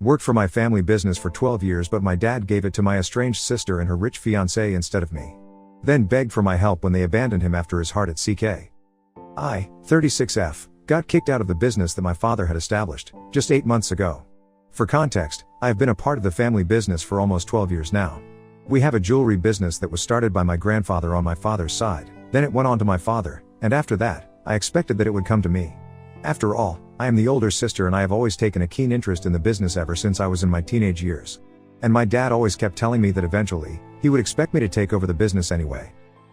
Worked for my family business for 12 years, but my dad gave it to my estranged sister and her rich fiancé instead of me. Then begged for my help when they abandoned him after his heart at CK. I, 36F, got kicked out of the business that my father had established, just 8 months ago. For context, I have been a part of the family business for almost 12 years now. We have a jewelry business that was started by my grandfather on my father's side, then it went on to my father, and after that, I expected that it would come to me. After all, I am the older sister and I have always taken a keen interest in the business ever since I was in my teenage years. And my dad always kept telling me that eventually, he would expect me to take over the business anyway.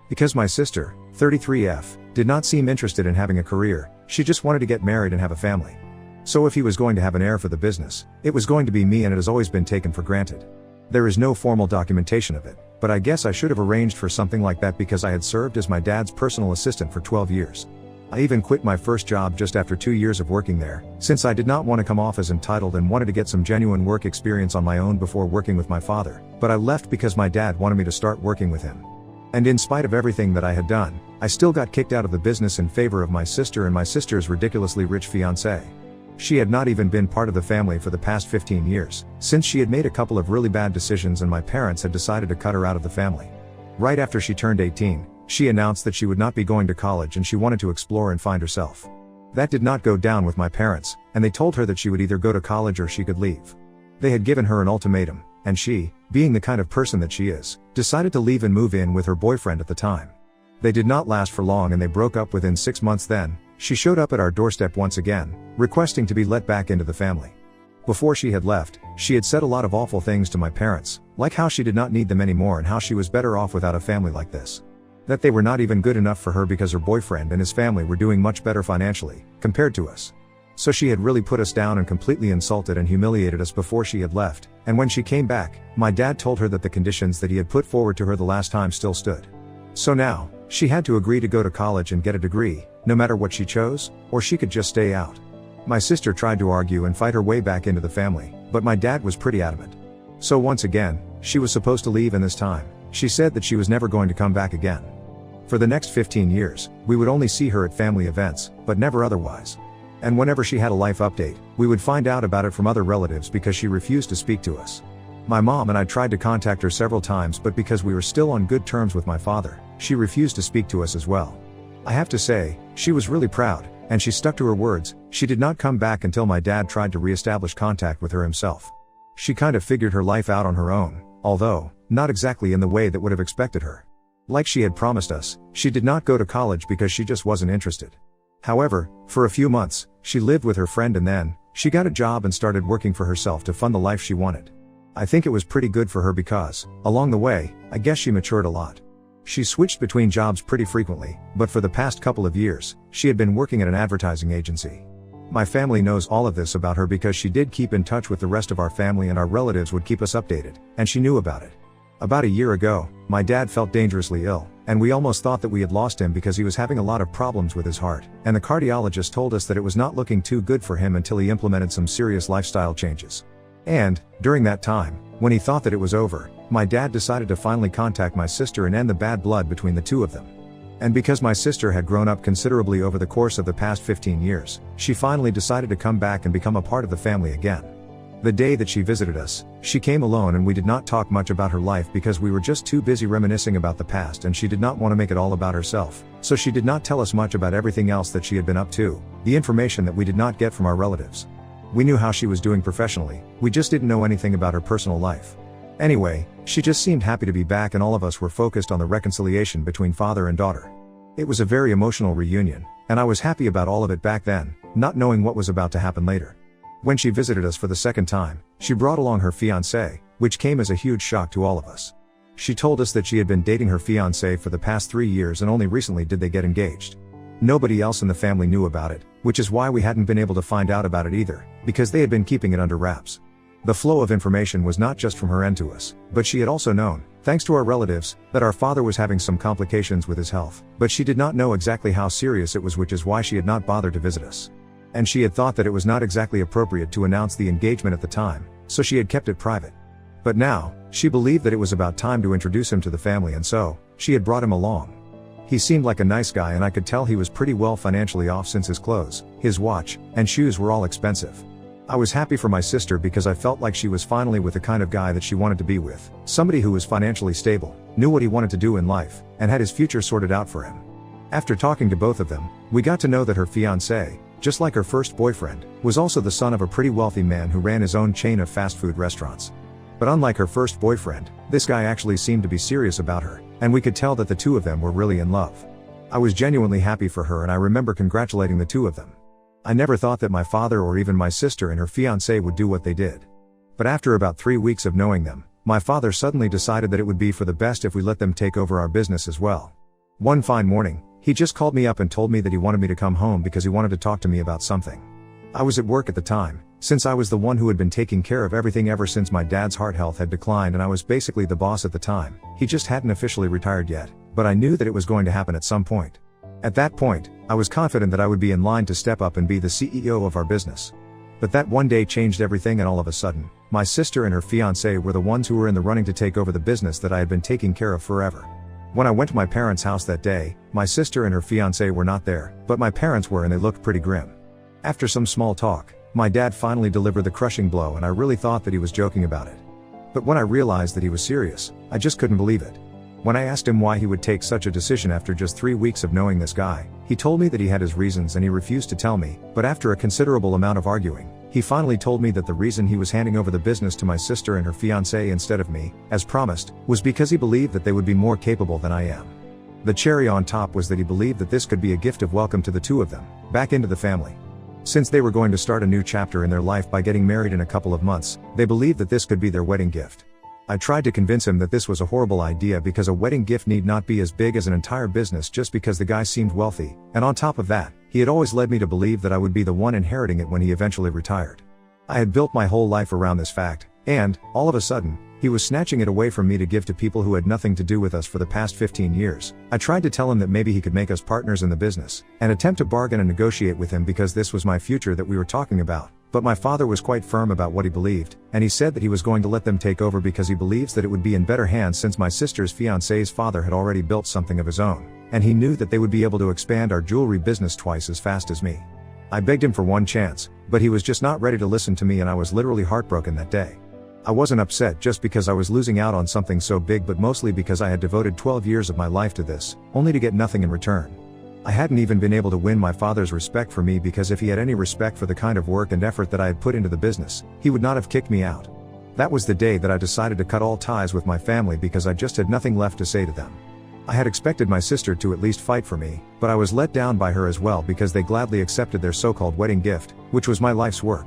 Because my sister, 33F, did not seem interested in having a career, she just wanted to get married and have a family. So if he was going to have an heir for the business, it was going to be me, and it has always been taken for granted. There is no formal documentation of it, but I guess I should have arranged for something like that because I had served as my dad's personal assistant for 12 years. I even quit my first job just after 2 years of working there, since I did not want to come off as entitled and wanted to get some genuine work experience on my own before working with my father, but I left because my dad wanted me to start working with him. And in spite of everything that I had done, I still got kicked out of the business in favor of my sister and my sister's ridiculously rich fiancé. She had not even been part of the family for the past 15 years, since she had made a couple of really bad decisions and my parents had decided to cut her out of the family. Right after she turned 18, she announced that she would not be going to college and she wanted to explore and find herself. That did not go down with my parents, and they told her that she would either go to college or she could leave. They had given her an ultimatum, and she, being the kind of person that she is, decided to leave and move in with her boyfriend at the time. They did not last for long and they broke up within 6 months. Then, she showed up at our doorstep once again, requesting to be let back into the family. Before she had left, she had said a lot of awful things to my parents, like how she did not need them anymore and how she was better off without a family like this. That they were not even good enough for her because her boyfriend and his family were doing much better financially, compared to us. So she had really put us down and completely insulted and humiliated us before she had left, and when she came back, my dad told her that the conditions that he had put forward to her the last time still stood. So now, she had to agree to go to college and get a degree, no matter what she chose, or she could just stay out. My sister tried to argue and fight her way back into the family, but my dad was pretty adamant. So once again, she was supposed to leave, and this time, she said that she was never going to come back again. For the next 15 years, we would only see her at family events, but never otherwise. And whenever she had a life update, we would find out about it from other relatives because she refused to speak to us. My mom and I tried to contact her several times, but because we were still on good terms with my father, she refused to speak to us as well. I have to say, she was really proud, and she stuck to her words. She did not come back until my dad tried to re-establish contact with her himself. She kind of figured her life out on her own, although, not exactly in the way that would have expected her. Like she had promised us, she did not go to college because she just wasn't interested. However, for a few months, she lived with her friend and then, she got a job and started working for herself to fund the life she wanted. I think it was pretty good for her because, along the way, I guess she matured a lot. She switched between jobs pretty frequently, but for the past couple of years, she had been working at an advertising agency. My family knows all of this about her because she did keep in touch with the rest of our family and our relatives would keep us updated, and she knew about it. About a year ago, my dad felt dangerously ill, and we almost thought that we had lost him because he was having a lot of problems with his heart, and the cardiologist told us that it was not looking too good for him until he implemented some serious lifestyle changes. And, during that time, when he thought that it was over, my dad decided to finally contact my sister and end the bad blood between the two of them. And because my sister had grown up considerably over the course of the past 15 years, she finally decided to come back and become a part of the family again. The day that she visited us, she came alone and we did not talk much about her life because we were just too busy reminiscing about the past and she did not want to make it all about herself, so she did not tell us much about everything else that she had been up to, the information that we did not get from our relatives. We knew how she was doing professionally, we just didn't know anything about her personal life. Anyway, she just seemed happy to be back and all of us were focused on the reconciliation between father and daughter. It was a very emotional reunion, and I was happy about all of it back then, not knowing what was about to happen later. When she visited us for the second time, she brought along her fiancé, which came as a huge shock to all of us. She told us that she had been dating her fiancé for the past 3 years and only recently did they get engaged. Nobody else in the family knew about it, which is why we hadn't been able to find out about it either, because they had been keeping it under wraps. The flow of information was not just from her end to us, but she had also known, thanks to our relatives, that our father was having some complications with his health, but she did not know exactly how serious it was, which is why she had not bothered to visit us. And she had thought that it was not exactly appropriate to announce the engagement at the time, so she had kept it private. But now, she believed that it was about time to introduce him to the family and so, she had brought him along. He seemed like a nice guy and I could tell he was pretty well financially off since his clothes, his watch, and shoes were all expensive. I was happy for my sister because I felt like she was finally with the kind of guy that she wanted to be with, somebody who was financially stable, knew what he wanted to do in life, and had his future sorted out for him. After talking to both of them, we got to know that her fiancé, just like her first boyfriend, was also the son of a pretty wealthy man who ran his own chain of fast food restaurants. But unlike her first boyfriend, this guy actually seemed to be serious about her, and we could tell that the two of them were really in love. I was genuinely happy for her, and I remember congratulating the two of them. I never thought that my father or even my sister and her fiancé would do what they did. But after about 3 weeks of knowing them, my father suddenly decided that it would be for the best if we let them take over our business as well. One fine morning, he just called me up and told me that he wanted me to come home because he wanted to talk to me about something. I was at work at the time, since I was the one who had been taking care of everything ever since my dad's heart health had declined, and I was basically the boss at the time. He just hadn't officially retired yet, but I knew that it was going to happen at some point. At that point, I was confident that I would be in line to step up and be the CEO of our business. But that one day changed everything, and all of a sudden, my sister and her fiancé were the ones who were in the running to take over the business that I had been taking care of forever. When I went to my parents' house that day, my sister and her fiancé were not there, but my parents were, and they looked pretty grim. After some small talk, my dad finally delivered the crushing blow, and I really thought that he was joking about it. But when I realized that he was serious, I just couldn't believe it. When I asked him why he would take such a decision after just 3 weeks of knowing this guy, he told me that he had his reasons and he refused to tell me, but after a considerable amount of arguing, he finally told me that the reason he was handing over the business to my sister and her fiancé instead of me, as promised, was because he believed that they would be more capable than I am. The cherry on top was that he believed that this could be a gift of welcome to the two of them, back into the family. Since they were going to start a new chapter in their life by getting married in a couple of months, they believed that this could be their wedding gift. I tried to convince him that this was a horrible idea because a wedding gift need not be as big as an entire business just because the guy seemed wealthy, and on top of that, he had always led me to believe that I would be the one inheriting it when he eventually retired. I had built my whole life around this fact, and, all of a sudden, he was snatching it away from me to give to people who had nothing to do with us for the past 15 years. I tried to tell him that maybe he could make us partners in the business, and attempt to bargain and negotiate with him because this was my future that we were talking about. But my father was quite firm about what he believed, and he said that he was going to let them take over because he believes that it would be in better hands since my sister's fiancé's father had already built something of his own, and he knew that they would be able to expand our jewelry business twice as fast as me. I begged him for one chance, but he was just not ready to listen to me, and I was literally heartbroken that day. I wasn't upset just because I was losing out on something so big, but mostly because I had devoted 12 years of my life to this, only to get nothing in return. I hadn't even been able to win my father's respect for me because if he had any respect for the kind of work and effort that I had put into the business, he would not have kicked me out. That was the day that I decided to cut all ties with my family because I just had nothing left to say to them. I had expected my sister to at least fight for me, but I was let down by her as well because they gladly accepted their so-called wedding gift, which was my life's work.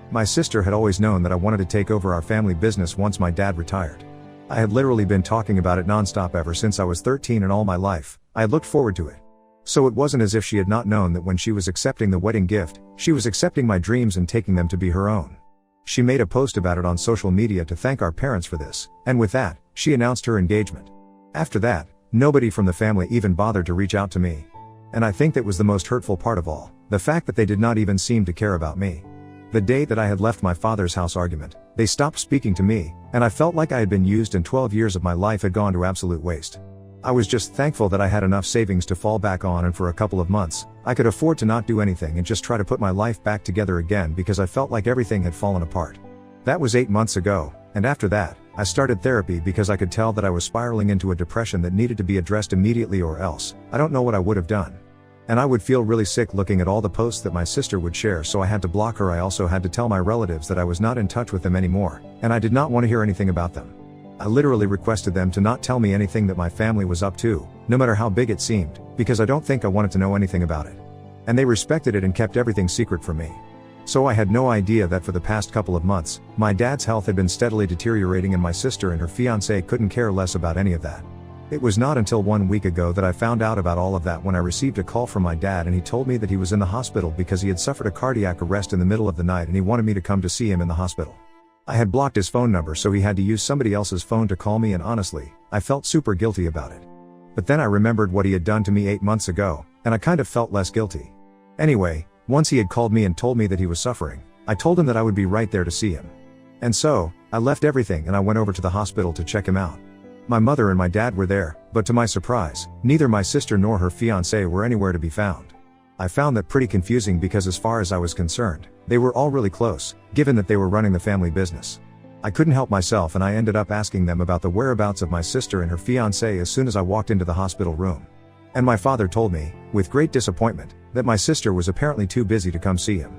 My sister had always known that I wanted to take over our family business once my dad retired. I had literally been talking about it nonstop ever since I was 13, and all my life, I had looked forward to it. So it wasn't as if she had not known that when she was accepting the wedding gift, she was accepting my dreams and taking them to be her own. She made a post about it on social media to thank our parents for this, and with that, she announced her engagement. After that, nobody from the family even bothered to reach out to me. And I think that was the most hurtful part of all, the fact that they did not even seem to care about me. The day that I had left my father's house argument, they stopped speaking to me, and I felt like I had been used and 12 years of my life had gone to absolute waste. I was just thankful that I had enough savings to fall back on, and for a couple of months, I could afford to not do anything and just try to put my life back together again because I felt like everything had fallen apart. That was 8 months ago, and after that, I started therapy because I could tell that I was spiraling into a depression that needed to be addressed immediately, or else, I don't know what I would have done. And I would feel really sick looking at all the posts that my sister would share, so I had to block her. I also had to tell my relatives that I was not in touch with them anymore, and I did not want to hear anything about them. I literally requested them to not tell me anything that my family was up to, no matter how big it seemed, because I don't think I wanted to know anything about it. And they respected it and kept everything secret from me. So I had no idea that for the past couple of months, my dad's health had been steadily deteriorating, and my sister and her fiancé couldn't care less about any of that. It was not until 1 week ago that I found out about all of that when I received a call from my dad, and he told me that he was in the hospital because he had suffered a cardiac arrest in the middle of the night, and he wanted me to come to see him in the hospital. I had blocked his phone number, so he had to use somebody else's phone to call me, and honestly, I felt super guilty about it. But then I remembered what he had done to me 8 months ago, and I kind of felt less guilty. Anyway, once he had called me and told me that he was suffering, I told him that I would be right there to see him. And so, I left everything and I went over to the hospital to check him out. My mother and my dad were there, but to my surprise, neither my sister nor her fiancé were anywhere to be found. I found that pretty confusing because as far as I was concerned, they were all really close, given that they were running the family business. I couldn't help myself and I ended up asking them about the whereabouts of my sister and her fiancé as soon as I walked into the hospital room. And my father told me, with great disappointment, that my sister was apparently too busy to come see him.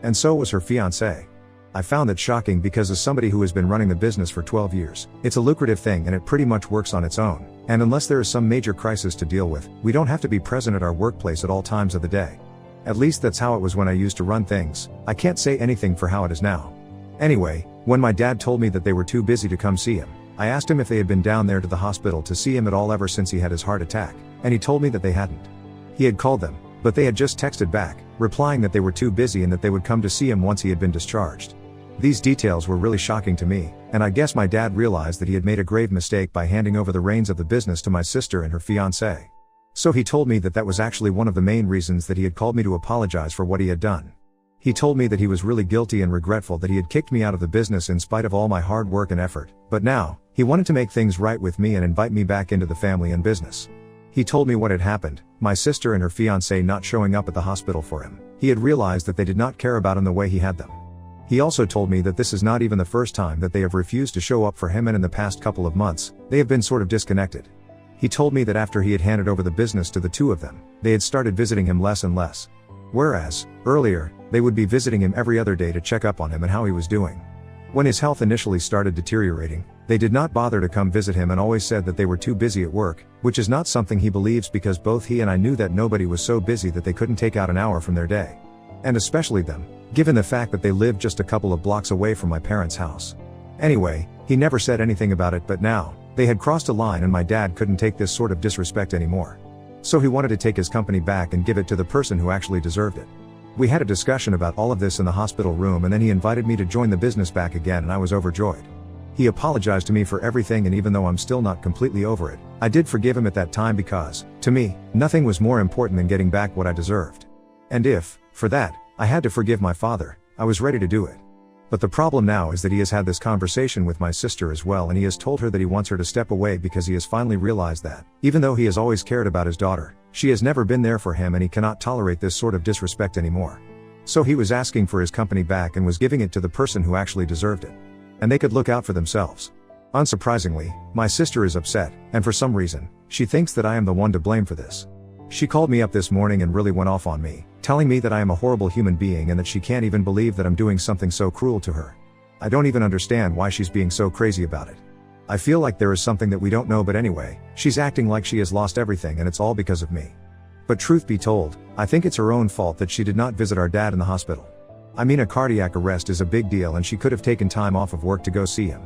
And so was her fiancé. I found that shocking because as somebody who has been running the business for 12 years, it's a lucrative thing and it pretty much works on its own, and unless there is some major crisis to deal with, we don't have to be present at our workplace at all times of the day. At least that's how it was when I used to run things. I can't say anything for how it is now. Anyway, when my dad told me that they were too busy to come see him, I asked him if they had been down there to the hospital to see him at all ever since he had his heart attack, and he told me that they hadn't. He had called them, but they had just texted back, replying that they were too busy and that they would come to see him once he had been discharged. These details were really shocking to me, and I guess my dad realized that he had made a grave mistake by handing over the reins of the business to my sister and her fiancé. So he told me that that was actually one of the main reasons that he had called me to apologize for what he had done. He told me that he was really guilty and regretful that he had kicked me out of the business in spite of all my hard work and effort, but now, he wanted to make things right with me and invite me back into the family and business. He told me what had happened, my sister and her fiancé not showing up at the hospital for him. He had realized that they did not care about him the way he had them. He also told me that this is not even the first time that they have refused to show up for him, and in the past couple of months, they have been sort of disconnected. He told me that after he had handed over the business to the two of them, they had started visiting him less and less. Whereas, earlier, they would be visiting him every other day to check up on him and how he was doing. When his health initially started deteriorating, they did not bother to come visit him and always said that they were too busy at work, which is not something he believes because both he and I knew that nobody was so busy that they couldn't take out an hour from their day. And especially them, given the fact that they lived just a couple of blocks away from my parents' house. Anyway, he never said anything about it, but now, they had crossed a line and my dad couldn't take this sort of disrespect anymore. So he wanted to take his company back and give it to the person who actually deserved it. We had a discussion about all of this in the hospital room and then he invited me to join the business back again and I was overjoyed. He apologized to me for everything, and even though I'm still not completely over it, I did forgive him at that time because, to me, nothing was more important than getting back what I deserved. And if, for that, I had to forgive my father, I was ready to do it. But the problem now is that he has had this conversation with my sister as well, and he has told her that he wants her to step away because he has finally realized that, even though he has always cared about his daughter, she has never been there for him and he cannot tolerate this sort of disrespect anymore. So he was asking for his company back and was giving it to the person who actually deserved it. And they could look out for themselves. Unsurprisingly, my sister is upset, and for some reason, she thinks that I am the one to blame for this. She called me up this morning and really went off on me, telling me that I am a horrible human being and that she can't even believe that I'm doing something so cruel to her. I don't even understand why she's being so crazy about it. I feel like there is something that we don't know, but anyway, she's acting like she has lost everything and it's all because of me. But truth be told, I think it's her own fault that she did not visit our dad in the hospital. I mean, a cardiac arrest is a big deal and she could have taken time off of work to go see him.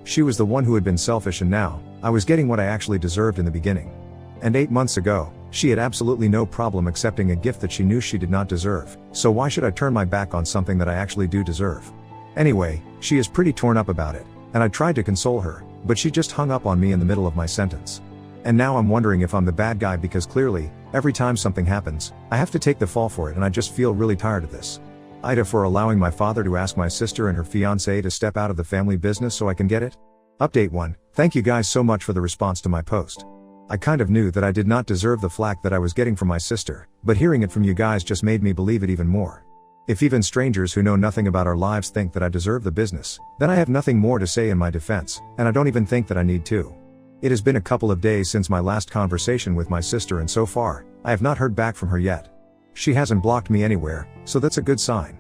She was the one who had been selfish, and now, I was getting what I actually deserved in the beginning. And 8 months ago, she had absolutely no problem accepting a gift that she knew she did not deserve, so why should I turn my back on something that I actually do deserve? Anyway, she is pretty torn up about it, and I tried to console her, but she just hung up on me in the middle of my sentence. And now I'm wondering if I'm the bad guy because clearly, every time something happens, I have to take the fall for it, and I just feel really tired of this. Ida for allowing my father to ask my sister and her fiancé to step out of the family business so I can get it. Update 1. Thank you guys so much for the response to my post. I kind of knew that I did not deserve the flack that I was getting from my sister, but hearing it from you guys just made me believe it even more. If even strangers who know nothing about our lives think that I deserve the business, then I have nothing more to say in my defense, and I don't even think that I need to. It has been a couple of days since my last conversation with my sister, and so far, I have not heard back from her yet. She hasn't blocked me anywhere, so that's a good sign.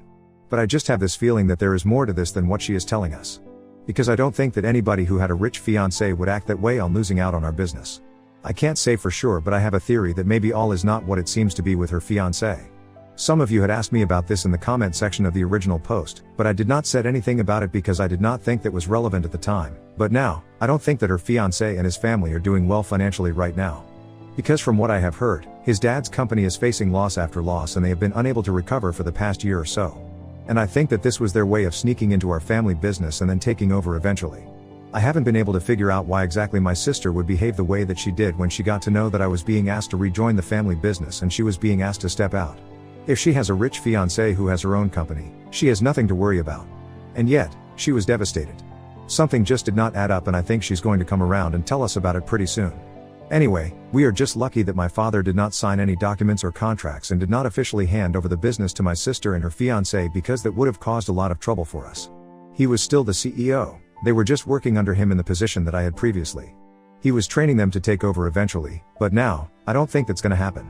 But I just have this feeling that there is more to this than what she is telling us. Because I don't think that anybody who had a rich fiancé would act that way on losing out on our business. I can't say for sure, but I have a theory that maybe all is not what it seems to be with her fiancé. Some of you had asked me about this in the comment section of the original post, but I did not say anything about it because I did not think that was relevant at the time. But now, I don't think that her fiancé and his family are doing well financially right now. Because from what I have heard, his dad's company is facing loss after loss and they have been unable to recover for the past year or so. And I think that this was their way of sneaking into our family business and then taking over eventually. I haven't been able to figure out why exactly my sister would behave the way that she did when she got to know that I was being asked to rejoin the family business and she was being asked to step out. If she has a rich fiancé who has her own company, she has nothing to worry about. And yet, she was devastated. Something just did not add up, and I think she's going to come around and tell us about it pretty soon. Anyway, we are just lucky that my father did not sign any documents or contracts and did not officially hand over the business to my sister and her fiancé, because that would have caused a lot of trouble for us. He was still the CEO, they were just working under him in the position that I had previously. He was training them to take over eventually, but now, I don't think that's gonna happen.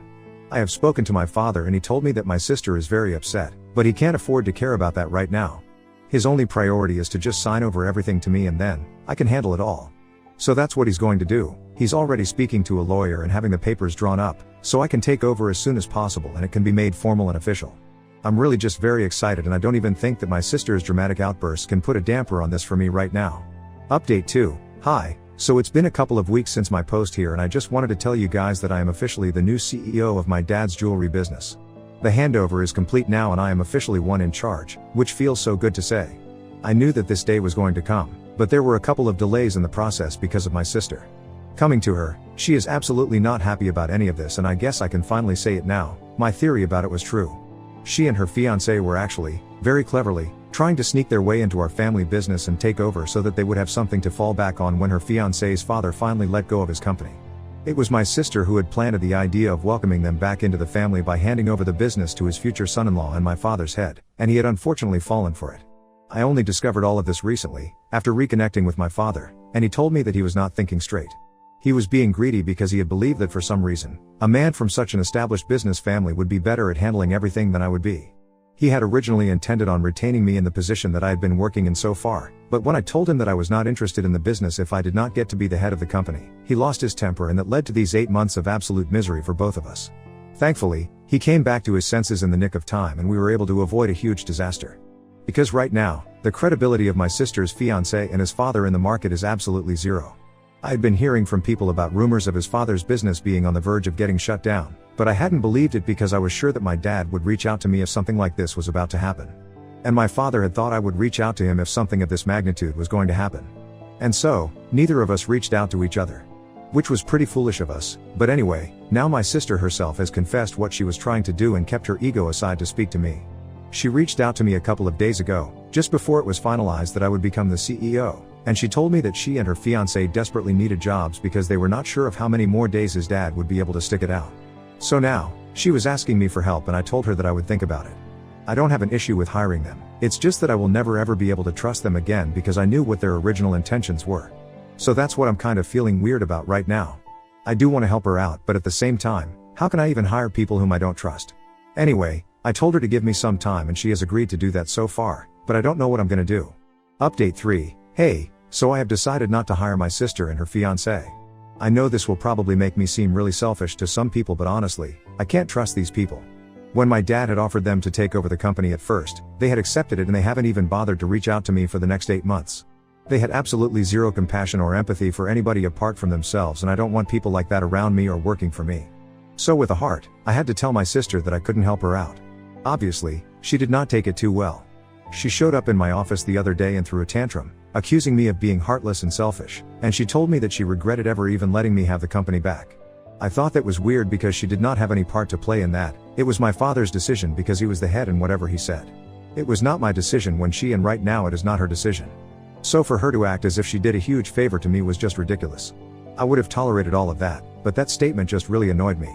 I have spoken to my father and he told me that my sister is very upset, but he can't afford to care about that right now. His only priority is to just sign over everything to me and then, I can handle it all. So that's what he's going to do. He's already speaking to a lawyer and having the papers drawn up, so I can take over as soon as possible and it can be made formal and official. I'm really just very excited and I don't even think that my sister's dramatic outbursts can put a damper on this for me right now. Update 2. Hi. So it's been a couple of weeks since my post here and I just wanted to tell you guys that I am officially the new CEO of my dad's jewelry business. The handover is complete now and I am officially one in charge, which feels so good to say. I knew that this day was going to come, but there were a couple of delays in the process because of my sister. Coming to her, she is absolutely not happy about any of this and I guess I can finally say it now, my theory about it was true. She and her fiancé were actually, very cleverly, trying to sneak their way into our family business and take over so that they would have something to fall back on when her fiancé's father finally let go of his company. It was my sister who had planted the idea of welcoming them back into the family by handing over the business to his future son-in-law and my father's head, and he had unfortunately fallen for it. I only discovered all of this recently, after reconnecting with my father, and he told me that he was not thinking straight. He was being greedy because he had believed that for some reason, a man from such an established business family would be better at handling everything than I would be. He had originally intended on retaining me in the position that I had been working in so far, but when I told him that I was not interested in the business if I did not get to be the head of the company, he lost his temper and that led to these 8 months of absolute misery for both of us. Thankfully, he came back to his senses in the nick of time and we were able to avoid a huge disaster. Because right now, the credibility of my sister's fiancé and his father in the market is absolutely zero. I had been hearing from people about rumors of his father's business being on the verge of getting shut down, but I hadn't believed it because I was sure that my dad would reach out to me if something like this was about to happen. And my father had thought I would reach out to him if something of this magnitude was going to happen. And so, neither of us reached out to each other. Which was pretty foolish of us, but anyway, now my sister herself has confessed what she was trying to do and kept her ego aside to speak to me. She reached out to me a couple of days ago, just before it was finalized that I would become the CEO, and she told me that she and her fiancé desperately needed jobs because they were not sure of how many more days his dad would be able to stick it out. So now, she was asking me for help and I told her that I would think about it. I don't have an issue with hiring them, it's just that I will never ever be able to trust them again because I knew what their original intentions were. So that's what I'm kind of feeling weird about right now. I do want to help her out, but at the same time, how can I even hire people whom I don't trust? Anyway, I told her to give me some time and she has agreed to do that so far, but I don't know what I'm gonna do. Update 3. Hey, so I have decided not to hire my sister and her fiancé. I know this will probably make me seem really selfish to some people, but honestly, I can't trust these people. When my dad had offered them to take over the company at first, they had accepted it and they haven't even bothered to reach out to me for the next 8 months. They had absolutely zero compassion or empathy for anybody apart from themselves, and I don't want people like that around me or working for me. So with a heart, I had to tell my sister that I couldn't help her out. Obviously, she did not take it too well. She showed up in my office the other day and threw a tantrum, accusing me of being heartless and selfish, and she told me that she regretted ever even letting me have the company back. I thought that was weird because she did not have any part to play in that. It was my father's decision because he was the head and whatever he said. It was not my decision and right now it is not her decision. So for her to act as if she did a huge favor to me was just ridiculous. I would have tolerated all of that, but that statement just really annoyed me.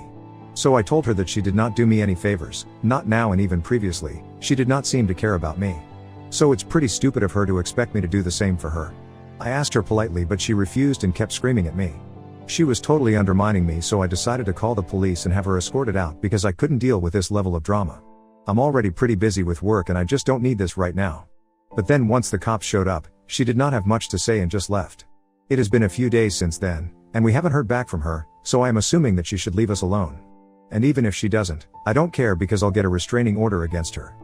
So I told her that she did not do me any favors, not now and even previously, she did not seem to care about me. So it's pretty stupid of her to expect me to do the same for her. I asked her politely but she refused and kept screaming at me. She was totally undermining me, so I decided to call the police and have her escorted out because I couldn't deal with this level of drama. I'm already pretty busy with work and I just don't need this right now. But then once the cops showed up, she did not have much to say and just left. It has been a few days since then, and we haven't heard back from her, so I am assuming that she should leave us alone. And even if she doesn't, I don't care because I'll get a restraining order against her.